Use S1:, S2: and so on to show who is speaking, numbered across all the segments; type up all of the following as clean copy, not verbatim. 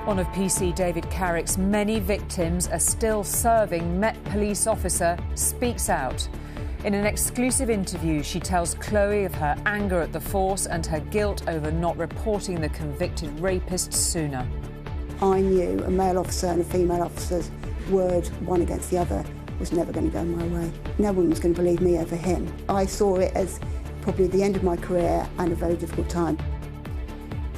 S1: One of PC David Carrick's many victims, a still serving Met police officer, speaks out. In an exclusive interview, she tells Chloe of her anger at the force and her guilt over not reporting the convicted rapist sooner.
S2: I knew a male officer and a female officer's word, one against the other, was never going to go my way. No one was going to believe me over him. I saw it as probably the end of my career and a very difficult time.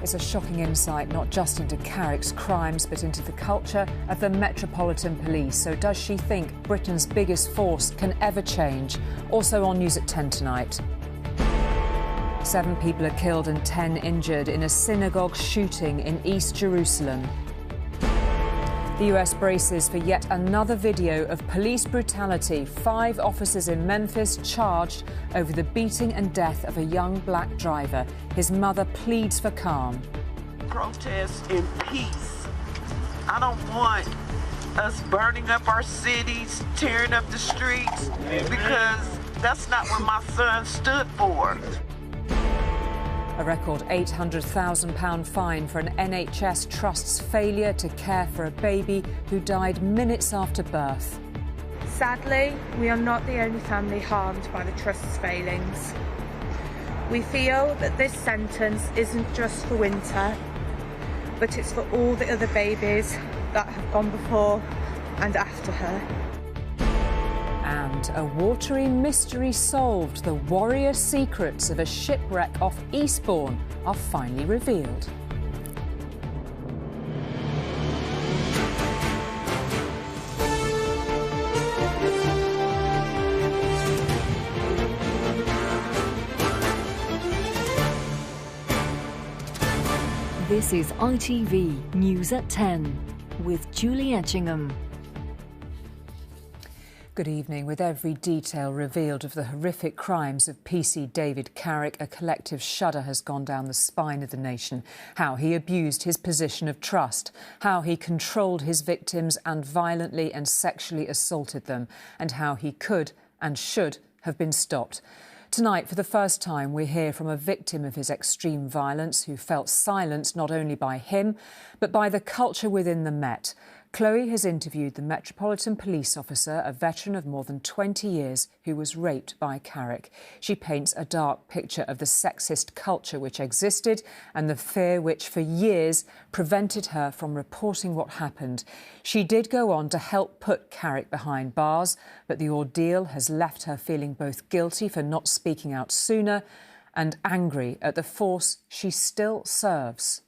S1: It's a shocking insight not just into Carrick's crimes but into the culture of the Metropolitan Police. So does she think Britain's biggest force can ever change? Also on News at 10 tonight. 7 people are killed and 10 injured in a synagogue shooting in East Jerusalem. The US braces for yet another video of police brutality. 5 officers in Memphis charged over the beating and death of a young black driver. His mother pleads for calm.
S3: Protest in peace. I don't want us burning up our cities, tearing up the streets, because that's not what my son stood for.
S1: A record £800,000 fine for an NHS trust's failure to care for a baby who died minutes after birth.
S4: Sadly, we are not the only family harmed by the trust's failings. We feel that this sentence isn't just for Winter, but it's for all the other babies that have gone before and after her.
S1: And a watery mystery solved. The warrior secrets of a shipwreck off Eastbourne are finally revealed.
S5: This is ITV News at 10 with Julie Etchingham.
S1: Good evening. With every detail revealed of the horrific crimes of PC David Carrick, a collective shudder has gone down the spine of the nation. How he abused his position of trust, how he controlled his victims and violently and sexually assaulted them, and how he could and should have been stopped. Tonight, for the first time, we hear from a victim of his extreme violence who felt silenced not only by him, but by the culture within the Met. Chloe has interviewed the Metropolitan Police officer, a veteran of more than 20 years, who was raped by Carrick. She paints a dark picture of the sexist culture which existed and the fear which, for years, prevented her from reporting what happened. She did go on to help put Carrick behind bars, but the ordeal has left her feeling both guilty for not speaking out sooner and angry at the force she still serves.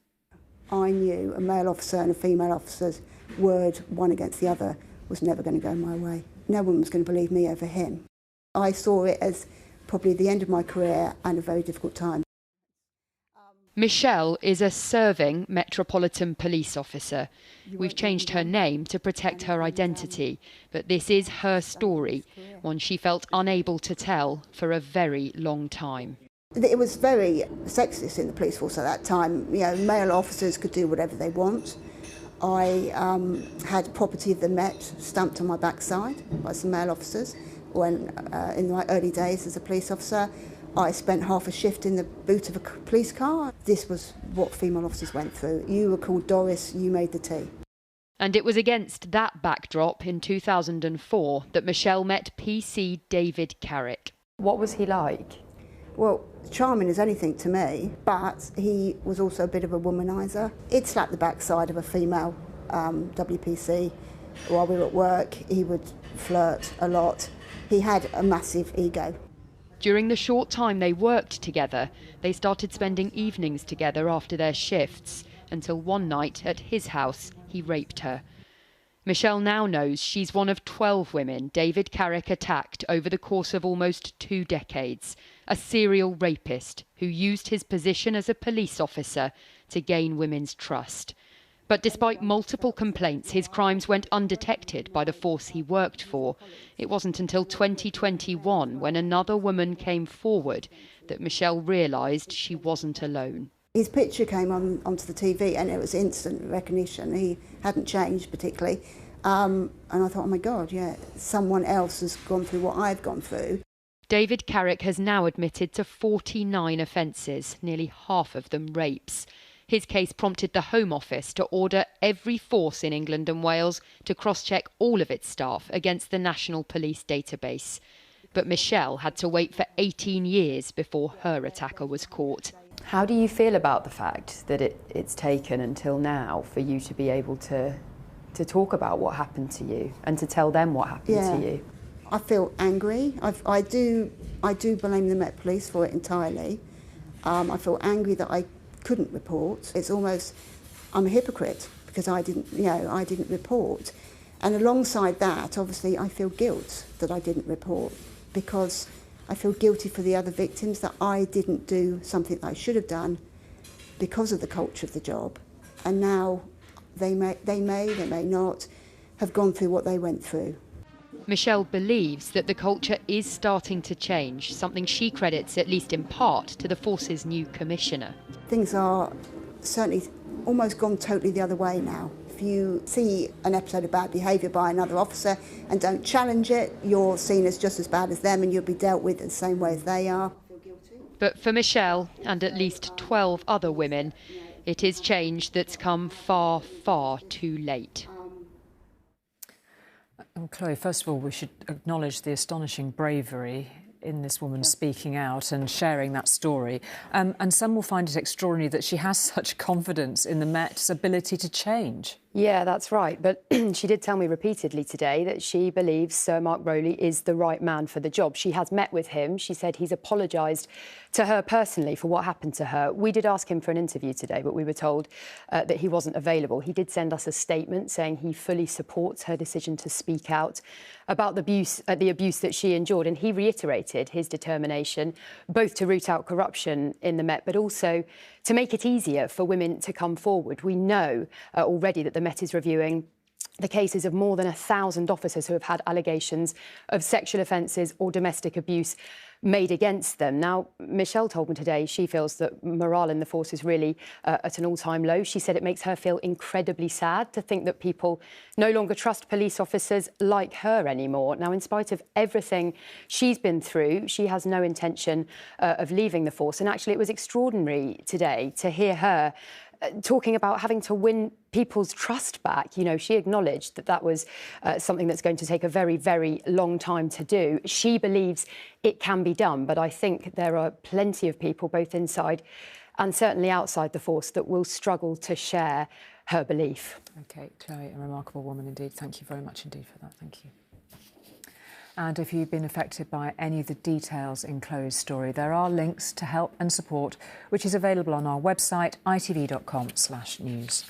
S2: I knew a male officer and a female officer's word, one against the other, was never going to go my way. No one was going to believe me over him. I saw it as probably the end of my career and a very difficult time.
S6: Michelle is a serving Metropolitan Police officer. We've changed her name to protect her identity, but this is her story, one she felt unable to tell for a very long time.
S2: It was very sexist in the police force at that time. You know, male officers could do whatever they want. I had property of the Met stamped on my backside by some male officers when, in my early days as a police officer, I spent half a shift in the boot of a police car. This was what female officers went through. You were called Doris, you made the tea.
S6: And it was against that backdrop in 2004 that Michelle met PC David Carrick.
S7: What was he like?
S2: Well, charming as anything to me, but he was also a bit of a womaniser. He'd slap the backside of a female WPC while we were at work. He would flirt a lot. He had a massive ego.
S6: During the short time they worked together, they started spending evenings together after their shifts, until one night at his house he raped her. Michelle now knows she's one of 12 women David Carrick attacked over the course of almost 2 decades, a serial rapist who used his position as a police officer to gain women's trust. But despite multiple complaints, his crimes went undetected by the force he worked for. It wasn't until 2021, when another woman came forward, that Michelle realised she wasn't alone.
S2: His picture came onto the TV and it was instant recognition. He hadn't changed particularly. And I thought, oh my God, yeah, someone else has gone through what I've gone through.
S6: David Carrick has now admitted to 49 offences, nearly half of them rapes. His case prompted the Home Office to order every force in England and Wales to cross-check all of its staff against the National Police database. But Michelle had to wait for 18 years before her attacker was caught.
S7: How do you feel about the fact that it's taken until now for you to be able to talk about what happened to you and to tell them what happened to you?
S2: I feel angry. I do blame the Met Police for it entirely. I feel angry that I couldn't report. It's almost, I'm a hypocrite because I didn't report. And alongside that, obviously, I feel guilt that I didn't report because I feel guilty for the other victims that I didn't do something that I should have done because of the culture of the job. And now they may not have gone through what they went through.
S6: Michelle believes that the culture is starting to change, something she credits, at least in part, to the force's new commissioner.
S2: Things are certainly almost gone totally the other way now. If you see an episode of bad behaviour by another officer and don't challenge it, you're seen as just as bad as them and you'll be dealt with the same way as they are.
S6: But for Michelle and at least 12 other women, it is change that's come far, far too late.
S1: Chloe, first of all, we should acknowledge the astonishing bravery in this woman speaking out and sharing that story. And some will find it extraordinary that she has such confidence in the Met's ability to change.
S7: Yeah, that's right. But she did tell me repeatedly today that she believes Sir Mark Rowley is the right man for the job. She has met with him. She said he's apologised to her personally for what happened to her. We did ask him for an interview today, but we were told that he wasn't available. He did send us a statement saying he fully supports her decision to speak out about the abuse that she endured. And he reiterated his determination both to root out corruption in the Met, but also to make it easier for women to come forward. We know already that the Met is reviewing the cases of more than 1,000 officers who have had allegations of sexual offences or domestic abuse made against them. Now, Michelle told me today she feels that morale in the force is really at an all-time low. She said it makes her feel incredibly sad to think that people no longer trust police officers like her anymore. Now, in spite of everything she's been through, she has no intention of leaving the force. And actually, it was extraordinary today to hear her talking about having to win people's trust back. You know, she acknowledged that that was something that's going to take a very, very long time to do. She believes it can be done, but I think there are plenty of people, both inside and certainly outside the force, that will struggle to share her belief.
S1: OK, Chloe, a remarkable woman indeed. Thank you very much indeed for that. Thank you. And if you've been affected by any of the details in Chloe's story, there are links to help and support, which is available on our website, itv.com/news.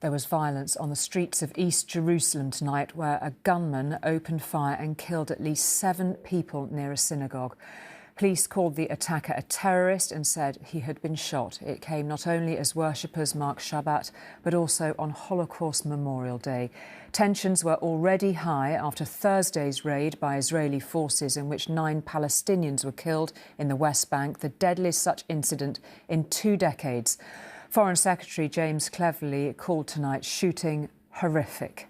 S1: There was violence on the streets of East Jerusalem tonight, where a gunman opened fire and killed at least 7 people near a synagogue. Police called the attacker a terrorist and said he had been shot. It came not only as worshippers mark Shabbat, but also on Holocaust Memorial Day. Tensions were already high after Thursday's raid by Israeli forces, in which 9 Palestinians were killed in the West Bank, the deadliest such incident in 2 decades. Foreign Secretary James Cleverly called tonight's shooting horrific.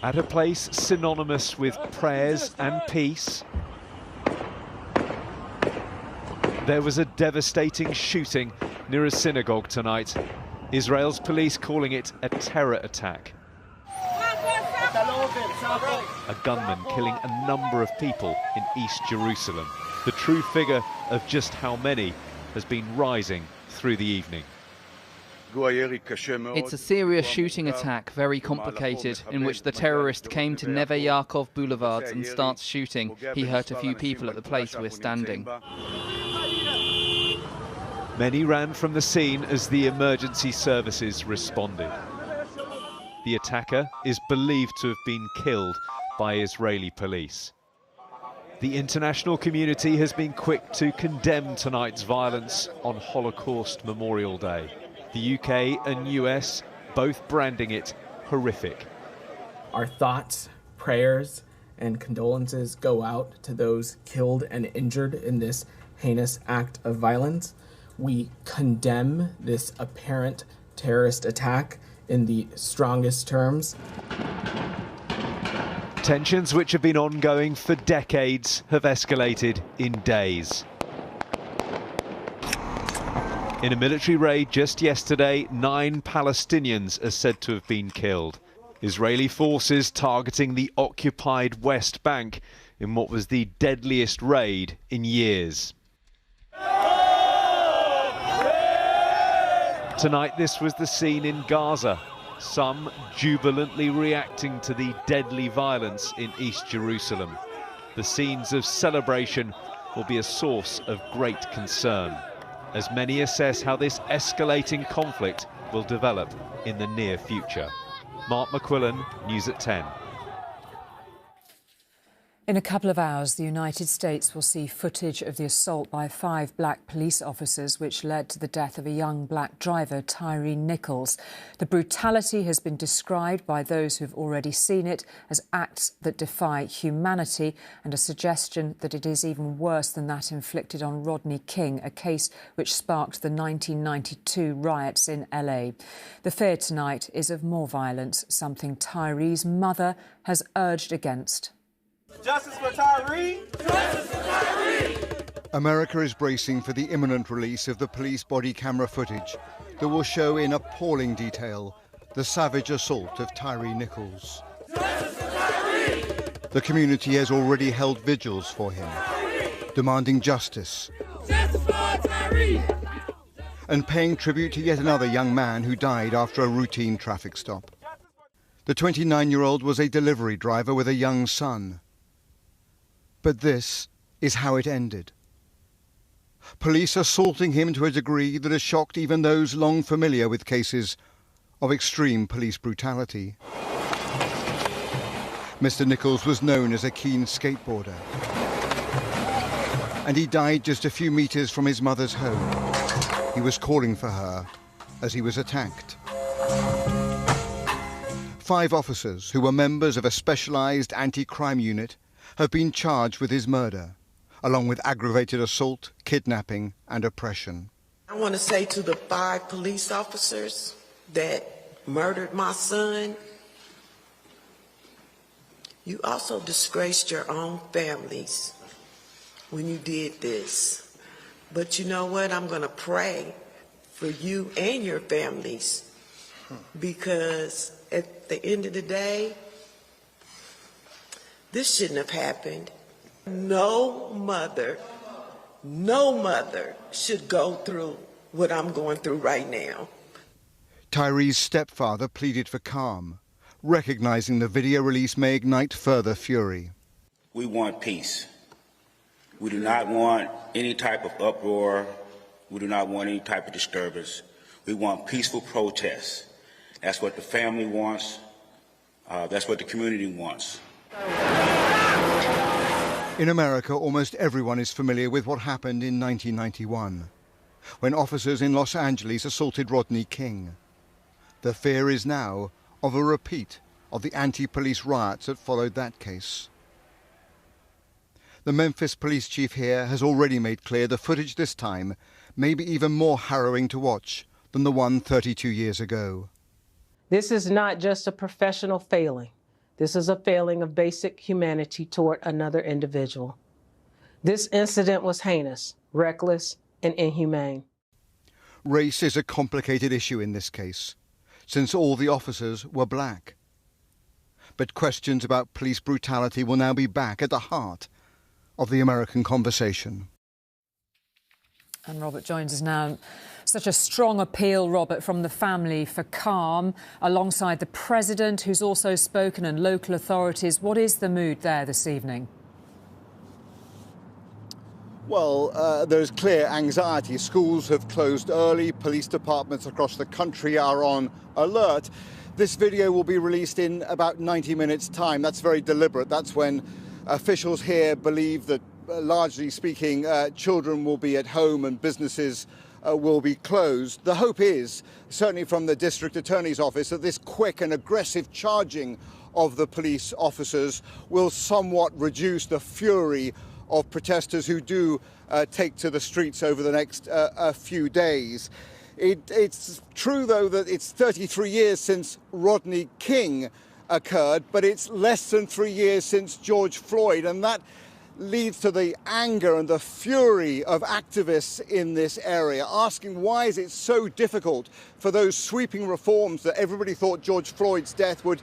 S8: At a place synonymous with prayers and peace, there was a devastating shooting near a synagogue tonight. Israel's police calling it a terror attack. A gunman killing a number of people in East Jerusalem. The true figure of just how many has been rising through the evening.
S9: It's a serious shooting attack, very complicated, in which the terrorist came to Neve Yaakov boulevards and starts shooting. He hurt a few people at the place we're standing.
S8: Many ran from the scene as the emergency services responded. The attacker is believed to have been killed by Israeli police. The international community has been quick to condemn tonight's violence on Holocaust Memorial Day. The UK and US both branding it horrific.
S10: Our thoughts, prayers, and condolences go out to those killed and injured in this heinous act of violence. We condemn this apparent terrorist attack in the strongest terms.
S8: Tensions, which have been ongoing for decades, have escalated in days. In a military raid just yesterday, 9 Palestinians are said to have been killed. Israeli forces targeting the occupied West Bank in what was the deadliest raid in years. Tonight, this was the scene in Gaza, some jubilantly reacting to the deadly violence in East Jerusalem. The scenes of celebration will be a source of great concern, as many assess how this escalating conflict will develop in the near future. Mark McQuillan, News at 10.
S1: In a couple of hours, the United States will see footage of the assault by 5 black police officers which led to the death of a young black driver, Tyre Nichols. The brutality has been described by those who've already seen it as acts that defy humanity, and a suggestion that it is even worse than that inflicted on Rodney King, a case which sparked the 1992 riots in LA. The fear tonight is of more violence, something Tyre's mother has urged against.
S11: Justice for Tyre! Justice for Tyre!
S12: America is bracing for the imminent release of the police body camera footage that will show in appalling detail the savage assault of Tyre Nichols.
S11: Justice for Tyre!
S12: The community has already held vigils for him, demanding justice.
S11: Justice for Tyre!
S12: And paying tribute to yet another young man who died after a routine traffic stop. The 29-year-old was a delivery driver with a young son. But this is how it ended. Police assaulting him to a degree that has shocked even those long familiar with cases of extreme police brutality. Mr. Nichols was known as a keen skateboarder, and he died just a few meters from his mother's home. He was calling for her as he was attacked. 5 officers who were members of a specialized anti-crime unit have been charged with his murder, along with aggravated assault, kidnapping and oppression.
S3: I want to say to the 5 police officers that murdered my son, you also disgraced your own families when you did this. But you know what? I'm going to pray for you and your families, because at the end of the day, this shouldn't have happened. No mother should go through what I'm going through right now.
S12: Tyre's stepfather pleaded for calm, recognizing the video release may ignite further fury.
S13: We want peace. We do not want any type of uproar. We do not want any type of disturbance. We want peaceful protests. That's what the family wants. That's what the community wants.
S12: In America, almost everyone is familiar with what happened in 1991, when officers in Los Angeles assaulted Rodney King. The fear is now of a repeat of the anti-police riots that followed that case. The Memphis police chief here has already made clear the footage this time may be even more harrowing to watch than the one 32 years ago.
S14: This is not just a professional failing. This is a failing of basic humanity toward another individual. This incident was heinous, reckless, and inhumane.
S12: Race is a complicated issue in this case, since all the officers were black. But questions about police brutality will now be back at the heart of the American conversation.
S1: And Robert joins us now. Such a strong appeal, Robert, from the family for calm, alongside the President, who's also spoken, and local authorities. What is the mood there this evening?
S12: Well, there's clear anxiety. Schools have closed early. Police departments across the country are on alert. This video will be released in about 90 minutes' time. That's very deliberate. That's when officials here believe that, largely speaking, children will be at home and businesses will be closed. The hope is, certainly from the district attorney's office, that this quick and aggressive charging of the police officers will somewhat reduce the fury of protesters who do take to the streets over the next few days. It's true, though, that it's 33 years since Rodney King occurred, but it's less than 3 years since George Floyd, and that leads to the anger and the fury of activists in this area, asking why is it so difficult for those sweeping reforms that everybody thought George Floyd's death would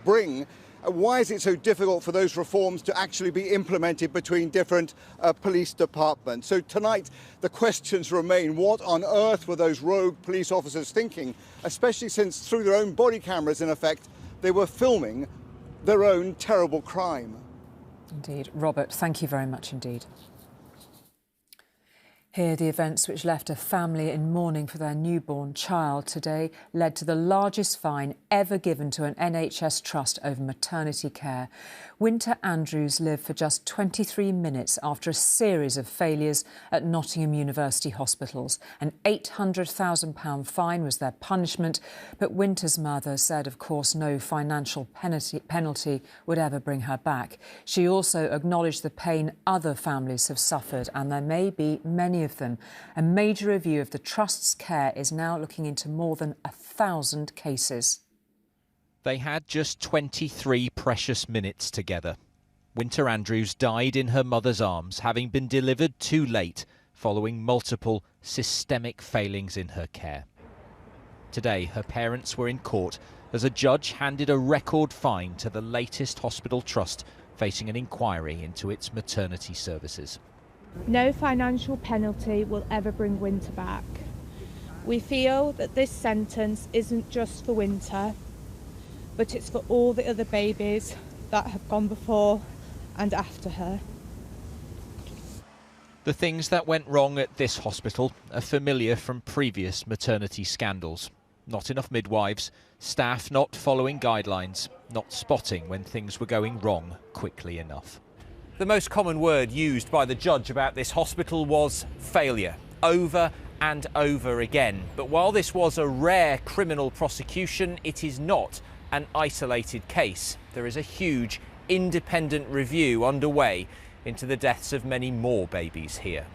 S12: bring. Why is it so difficult for those reforms to actually be implemented between different police departments? So tonight, the questions remain. What on earth were those rogue police officers thinking, especially since through their own body cameras, in effect, they were filming their own terrible crime?
S1: Indeed. Robert, thank you very much indeed. Here, the events which left a family in mourning for their newborn child today led to the largest fine ever given to an NHS trust over maternity care. Winter Andrews lived for just 23 minutes after a series of failures at Nottingham University hospitals. An £800,000 fine was their punishment, but Winter's mother said, of course, no financial penalty would ever bring her back. She also acknowledged the pain other families have suffered, and there may be many of them. A major review of the Trust's care is now looking into more than 1,000 cases.
S8: They had just 23 precious minutes together. Winter Andrews died in her mother's arms, having been delivered too late following multiple systemic failings in her care. Today, her parents were in court as a judge handed a record fine to the latest hospital trust facing an inquiry into its maternity services.
S4: No financial penalty will ever bring Winter back. We feel that this sentence isn't just for Winter, but it's for all the other babies that have gone before and after her.
S8: The things that went wrong at this hospital are familiar from previous maternity scandals. Not enough midwives, staff not following guidelines, not spotting when things were going wrong quickly enough. The most common word used by the judge about this hospital was failure, over and over again. But while this was a rare criminal prosecution, it is not an isolated case. There is a huge independent review underway into the deaths of many more babies here.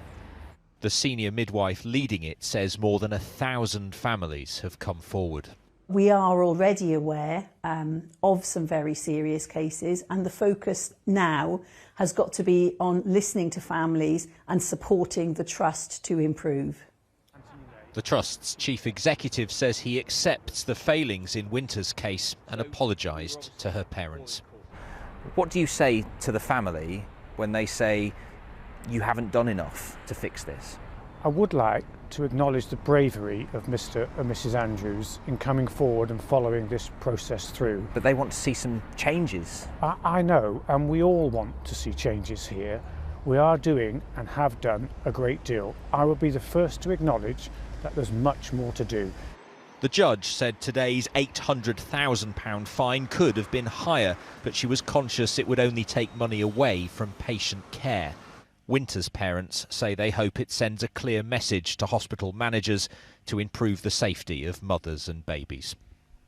S8: The senior midwife leading it says more than 1,000 families have come forward.
S15: We are already aware of some very serious cases, and the focus now has got to be on listening to families and supporting the Trust to improve.
S8: The Trust's chief executive says he accepts the failings in Winter's case and apologised to her parents. What do you say to the family when they say you haven't done enough to fix this?
S16: I would like to acknowledge the bravery of Mr. and Mrs. Andrews in coming forward and following this process through.
S8: But they want to see some changes.
S16: I know, and we all want to see changes here. We are doing and have done a great deal. I will be the first to acknowledge that there's much more to do.
S8: The judge said today's £800,000 fine could have been higher, but she was conscious it would only take money away from patient care. Winter's parents say they hope it sends a clear message to hospital managers to improve the safety of mothers and babies.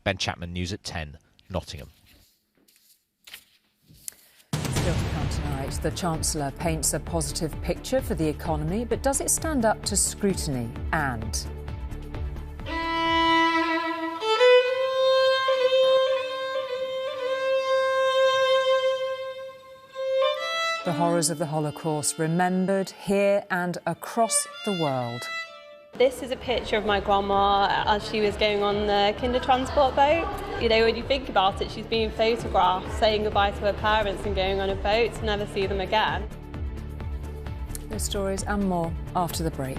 S8: Ben Chapman, News at 10, Nottingham.
S1: Still to come tonight, the Chancellor paints a positive picture for the economy, but does it stand up to scrutiny? And the horrors of the Holocaust remembered here and across the world.
S17: This is a picture of my grandma as she was going on the kinder transport boat. You know, when you think about it, she's being photographed, saying goodbye to her parents and going on a boat to never see them again.
S1: Those stories and more after the break.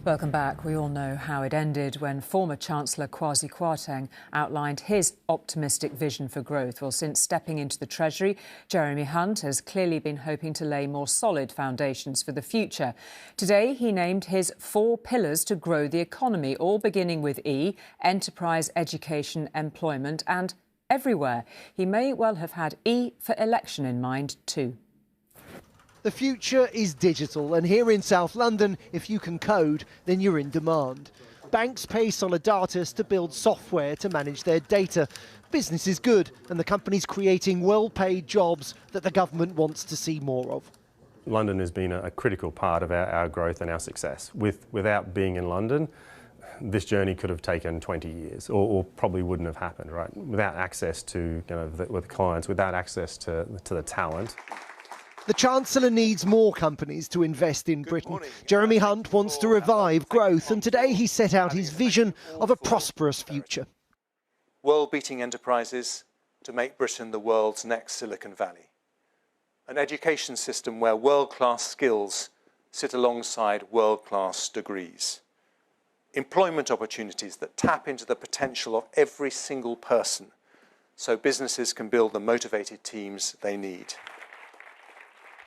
S1: Welcome back. We all know how it ended when former Chancellor Kwasi Kwarteng outlined his optimistic vision for growth. Well, since stepping into the Treasury, Jeremy Hunt has clearly been hoping to lay more solid foundations for the future. Today, he named his 4 pillars to grow the economy, all beginning with E, enterprise, education, employment and everywhere. He may well have had E for election in mind too.
S18: The future is digital, and here in South London, if you can code, then you're in demand. Banks pay Solidatus to build software to manage their data. Business is good, and the company's creating well-paid jobs that the government wants to see more of.
S19: London has been a critical part of our growth and our success. Without being in London, this journey could have taken 20 years or probably wouldn't have happened, right? Without access to, with clients, without access to the talent.
S18: The Chancellor needs more companies to invest in Britain. Jeremy Hunt wants to revive growth, and today he set out his vision of a prosperous future.
S20: World-beating enterprises to make Britain the world's next Silicon Valley. An education system where world-class skills sit alongside world-class degrees. Employment opportunities that tap into the potential of every single person so businesses can build the motivated teams they need.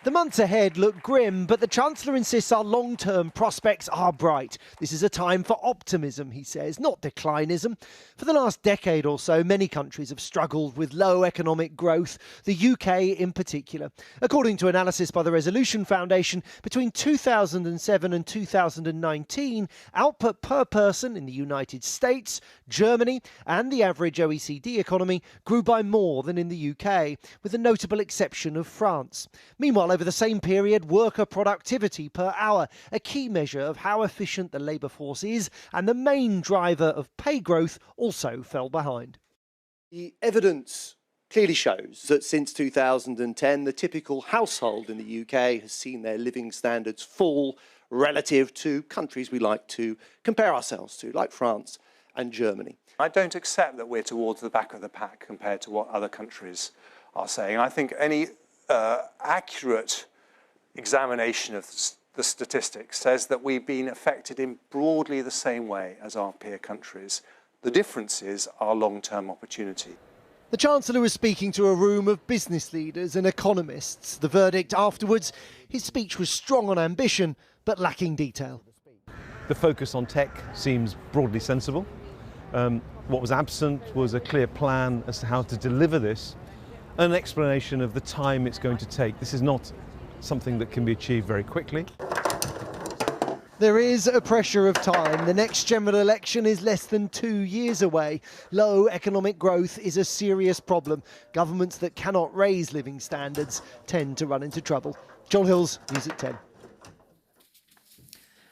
S18: The months ahead look grim, but the Chancellor insists our long-term prospects are bright. This is a time for optimism, he says, not declinism. For the last decade or so, many countries have struggled with low economic growth, the UK in particular. According to analysis by the Resolution Foundation, between 2007 and 2019, output per person in the United States, Germany and the average OECD economy grew by more than in the UK, with a notable exception of France. Meanwhile, over the same period, worker productivity per hour, a key measure of how efficient the labour force is and the main driver of pay growth, also fell behind.
S21: The evidence clearly shows that since 2010, the typical household in the UK has seen their living standards fall relative to countries we like to compare ourselves to, like France and Germany.
S20: I don't accept that we're towards the back of the pack compared to what other countries are saying. I think any accurate examination of the statistics says that we've been affected in broadly the same way as our peer countries. The difference is our long-term opportunity.
S18: The Chancellor was speaking to a room of business leaders and economists. The verdict afterwards, his speech was strong on ambition, but lacking detail.
S22: The focus on tech seems broadly sensible. What was absent was a clear plan as to how to deliver this, an explanation of the time it's going to take. This is not something that can be achieved very quickly.
S18: There is a pressure of time. The next general election is less than 2 years away. Low economic growth is a serious problem. Governments that cannot raise living standards tend to run into trouble. Joel Hills, News at 10.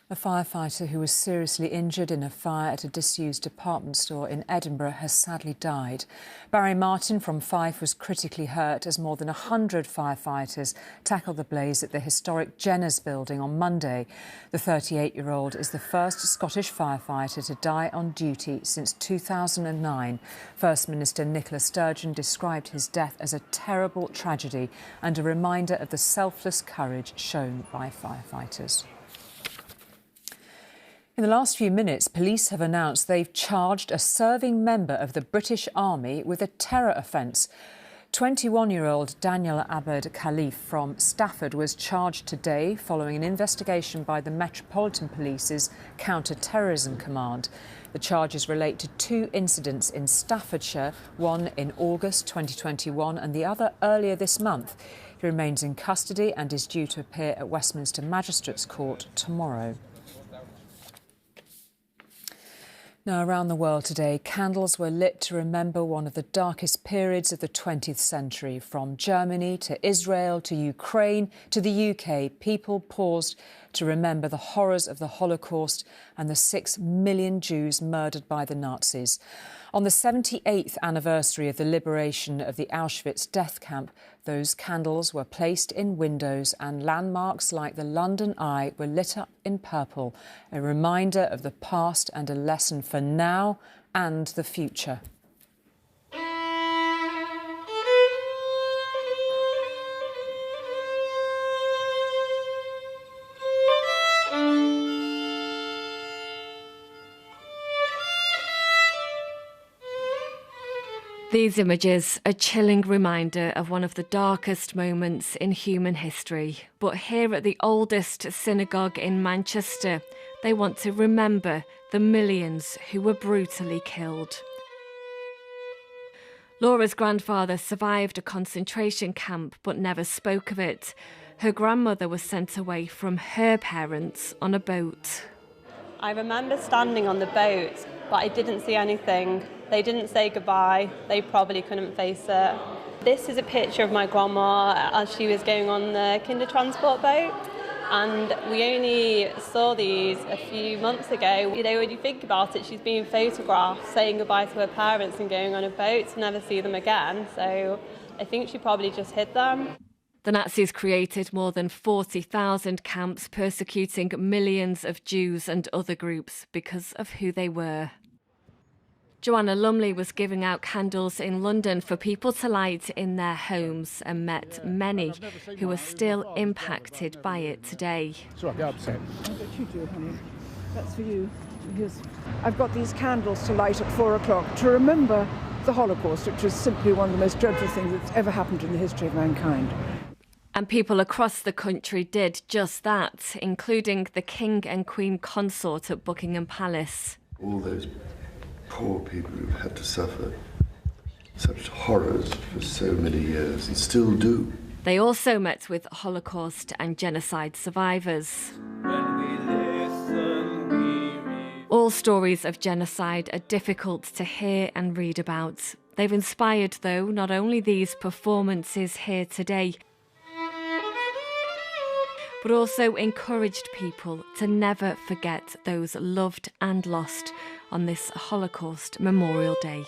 S1: A firefighter who was seriously injured in a fire at a disused department store in Edinburgh has sadly died. Barry Martin from Fife was critically hurt as more than 100 firefighters tackled the blaze at the historic Jenner's building on Monday. The 38-year-old is the first Scottish firefighter to die on duty since 2009. First Minister Nicola Sturgeon described his death as a terrible tragedy and a reminder of the selfless courage shown by firefighters. In the last few minutes, police have announced they've charged a serving member of the British Army with a terror offence. 21-year-old Daniel Abed Khalif from Stafford was charged today following an investigation by the Metropolitan Police's Counter-Terrorism Command. The charges relate to 2 incidents in Staffordshire, one in August 2021 and the other earlier this month. He remains in custody and is due to appear at Westminster Magistrates Court tomorrow. Now, around the world today, candles were lit to remember one of the darkest periods of the 20th century. From Germany to Israel to Ukraine to the UK, people paused to remember the horrors of the Holocaust and the 6 million Jews murdered by the Nazis. On the 78th anniversary of the liberation of the Auschwitz death camp, those candles were placed in windows and landmarks like the London Eye were lit up in purple, a reminder of the past and a lesson for now and the future.
S23: These images, a chilling reminder of one of the darkest moments in human history. But here at the oldest synagogue in Manchester, they want to remember the millions who were brutally killed. Laura's grandfather survived a concentration camp but never spoke of it. Her grandmother was sent away from her parents on a boat.
S17: I remember standing on the boat, but I didn't see anything. They didn't say goodbye. They probably couldn't face it. This is a picture of my grandma as she was going on the Kinder Transport boat. And we only saw these a few months ago. You know, when you think about it, she's being photographed, saying goodbye to her parents and going on a boat to never see them again. So I think she probably just hid them.
S23: The Nazis created more than 40,000 camps, persecuting millions of Jews and other groups because of who they were. Joanna Lumley was giving out candles in London for people to light in their homes and met many who are still impacted by it today.
S2: Sorry, I get upset. I'll let you do it, honey. That's for you. I've got these candles to light at 4 o'clock to remember the Holocaust, which was simply one of the most dreadful things that's ever happened in the history of mankind.
S23: And people across the country did just that, including the King and Queen Consort at Buckingham Palace.
S5: All those poor people who've had to suffer such horrors for so many years and still do.
S23: They also met with Holocaust and genocide survivors. All stories of genocide are difficult to hear and read about. They've inspired, though, not only these performances here today, but also encouraged people to never forget those loved and lost on this Holocaust Memorial Day.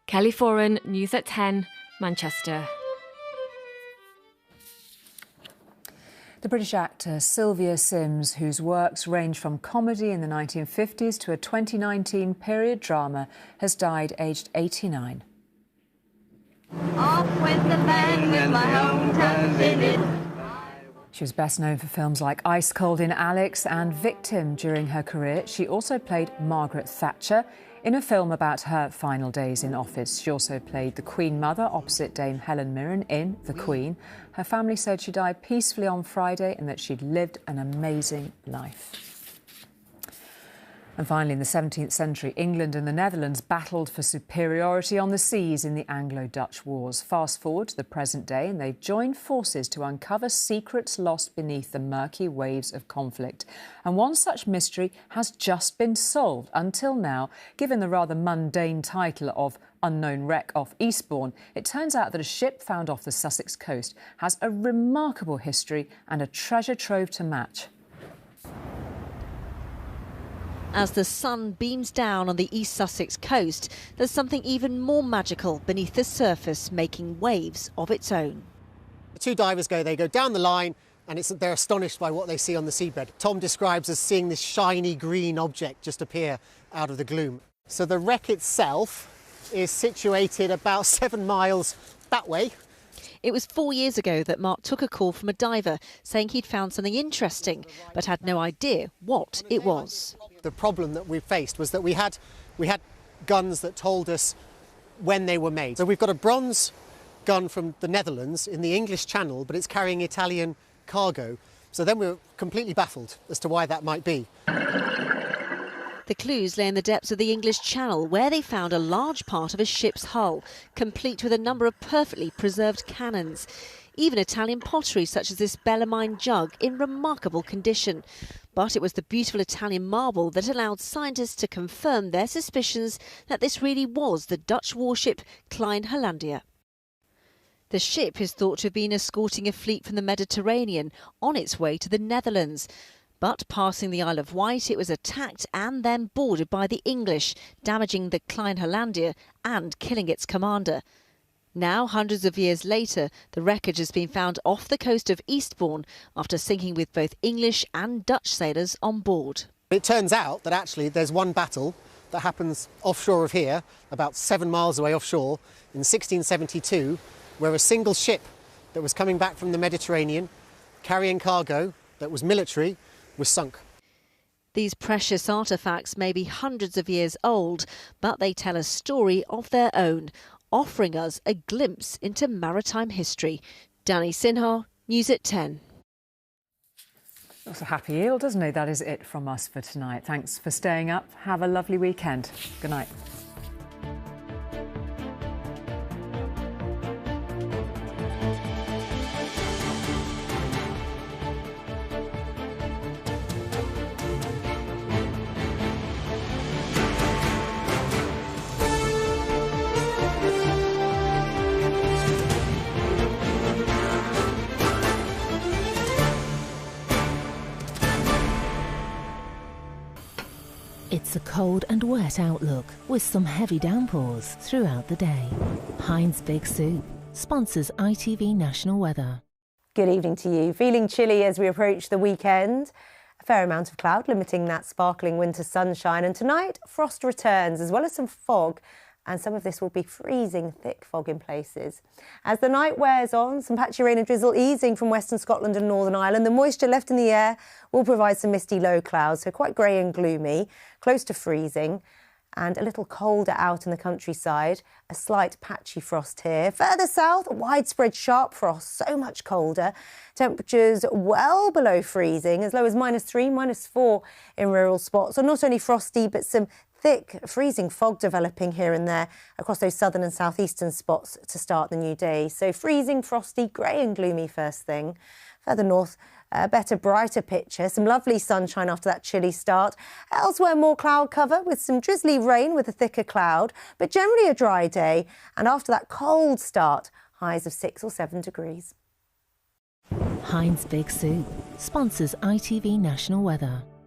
S23: Kelly Foran, News at 10, Manchester.
S1: The British actor Sylvia Sims, whose works range from comedy in the 1950s to a 2019 period drama, has died aged 89.
S6: Off went the band with my hometown vivid.
S1: She was best known for films like Ice Cold in Alex and Victim during her career. She also played Margaret Thatcher in a film about her final days in office. She also played the Queen Mother opposite Dame Helen Mirren in The Queen. Her family said she died peacefully on Friday and that she'd lived an amazing life. And finally, in the 17th century, England and the Netherlands battled for superiority on the seas in the Anglo-Dutch Wars. Fast forward to the present day, and they've joined forces to uncover secrets lost beneath the murky waves of conflict. And one such mystery has just been solved. Until now, given the rather mundane title of Unknown Wreck off Eastbourne, it turns out that a ship found off the Sussex coast has a remarkable history and a treasure trove to match.
S24: As the sun beams down on the East Sussex coast, there's something even more magical beneath the surface, making waves of its own.
S25: The two divers go down the line, and they're astonished by what they see on the seabed. Tom describes as seeing this shiny green object just appear out of the gloom. So the wreck itself is situated about 7 miles that way.
S24: It was 4 years ago that Mark took a call from a diver saying he'd found something interesting, but had no idea what it was.
S25: The problem that we faced was that we had guns that told us when they were made. So we've got a bronze gun from the Netherlands in the English Channel, but it's carrying Italian cargo. So then we were completely baffled as to why that might be.
S24: The clues lay in the depths of the English Channel, where they found a large part of a ship's hull, complete with a number of perfectly preserved cannons. Even Italian pottery, such as this Bellarmine jug, in remarkable condition. But it was the beautiful Italian marble that allowed scientists to confirm their suspicions that this really was the Dutch warship Klein Hollandia. The ship is thought to have been escorting a fleet from the Mediterranean on its way to the Netherlands. But passing the Isle of Wight, it was attacked and then boarded by the English, damaging the Klein Hollandia and killing its commander. Now, hundreds of years later, the wreckage has been found off the coast of Eastbourne after sinking with both English and Dutch sailors on board.
S25: It turns out that actually there's one battle that happens offshore of here, about 7 miles away offshore, in 1672, where a single ship that was coming back from the Mediterranean, carrying cargo that was military, was sunk.
S24: These precious artefacts may be hundreds of years old, but they tell a story of their own, offering us a glimpse into maritime history. Danny Sinha, News at 10.
S1: That's a happy eel, doesn't it? That is it from us for tonight. Thanks for staying up. Have a lovely weekend. Good night.
S3: It's a cold and wet outlook with some heavy downpours throughout the day. Heinz Big Soup sponsors ITV National Weather.
S7: Good evening to you. Feeling chilly as we approach the weekend. A fair amount of cloud limiting that sparkling winter sunshine, and tonight frost returns as well as some fog, and some of this will be freezing thick fog in places. As the night wears on, some patchy rain and drizzle easing from western Scotland and Northern Ireland. The moisture left in the air will provide some misty low clouds, so quite grey and gloomy, close to freezing, and a little colder out in the countryside. A slight patchy frost here. Further south, widespread sharp frost, so much colder. Temperatures well below freezing, as low as -3, -4 in rural spots. So not only frosty, but some thick freezing fog developing here and there across those southern and southeastern spots to start the new day. So freezing, frosty, grey and gloomy first thing. Further north, a better, brighter picture. Some lovely sunshine after that chilly start. Elsewhere, more cloud cover with some drizzly rain with a thicker cloud, but generally a dry day. And after that cold start, highs of 6 or 7 degrees.
S3: Heinz Big Soup sponsors ITV National Weather.